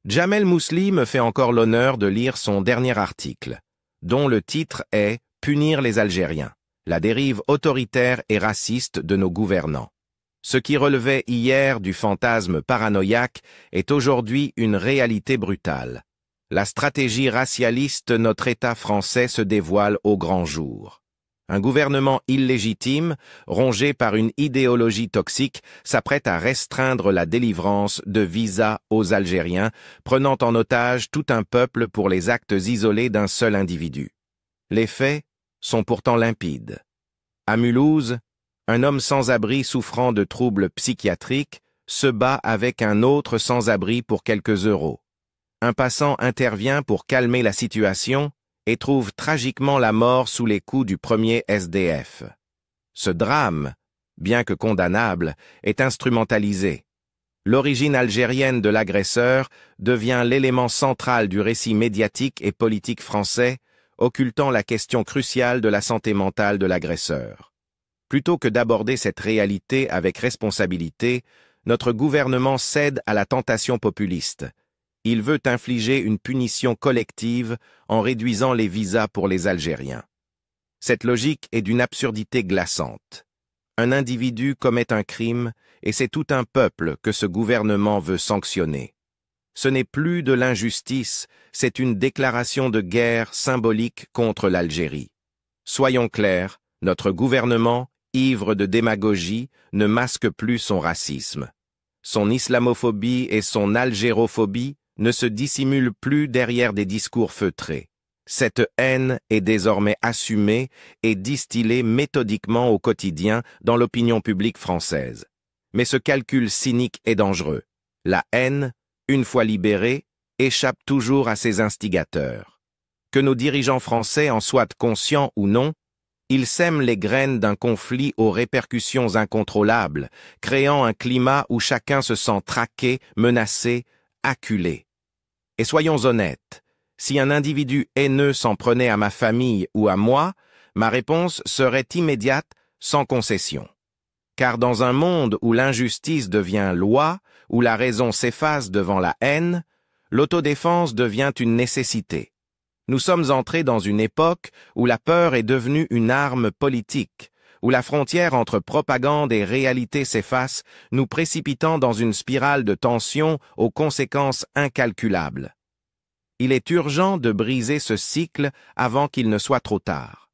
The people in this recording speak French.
Jamel Mously me fait encore l'honneur de lire son dernier article, dont le titre est « Punir les Algériens, la dérive autoritaire et raciste de nos gouvernants ». Ce qui relevait hier du fantasme paranoïaque est aujourd'hui une réalité brutale. La stratégie racialiste de notre État français se dévoile au grand jour. Un gouvernement illégitime, rongé par une idéologie toxique, s'apprête à restreindre la délivrance de visas aux Algériens, prenant en otage tout un peuple pour les actes isolés d'un seul individu. Les faits sont pourtant limpides. À Mulhouse, un homme sans-abri souffrant de troubles psychiatriques se bat avec un autre sans-abri pour quelques euros. Un passant intervient pour calmer la situation et trouve tragiquement la mort sous les coups du premier SDF. Ce drame, bien que condamnable, est instrumentalisé. L'origine algérienne de l'agresseur devient l'élément central du récit médiatique et politique français, occultant la question cruciale de la santé mentale de l'agresseur. Plutôt que d'aborder cette réalité avec responsabilité, notre gouvernement cède à la tentation populiste. Il veut infliger une punition collective en réduisant les visas pour les Algériens. Cette logique est d'une absurdité glaçante. Un individu commet un crime et c'est tout un peuple que ce gouvernement veut sanctionner. Ce n'est plus de l'injustice, c'est une déclaration de guerre symbolique contre l'Algérie. Soyons clairs, notre gouvernement, ivre de démagogie, ne masque plus son racisme. Son islamophobie et son algérophobie ne se dissimulent plus derrière des discours feutrés. Cette haine est désormais assumée et distillée méthodiquement au quotidien dans l'opinion publique française. Mais ce calcul cynique est dangereux. La haine, une fois libérée, échappe toujours à ses instigateurs. Que nos dirigeants français en soient conscients ou non, ils sèment les graines d'un conflit aux répercussions incontrôlables, créant un climat où chacun se sent traqué, menacé, acculé. Et soyons honnêtes, si un individu haineux s'en prenait à ma famille ou à moi, ma réponse serait immédiate, sans concession. Car dans un monde où l'injustice devient loi, où la raison s'efface devant la haine, l'autodéfense devient une nécessité. Nous sommes entrés dans une époque où la peur est devenue une arme politique, où la frontière entre propagande et réalité s'efface, nous précipitant dans une spirale de tension aux conséquences incalculables. Il est urgent de briser ce cycle avant qu'il ne soit trop tard.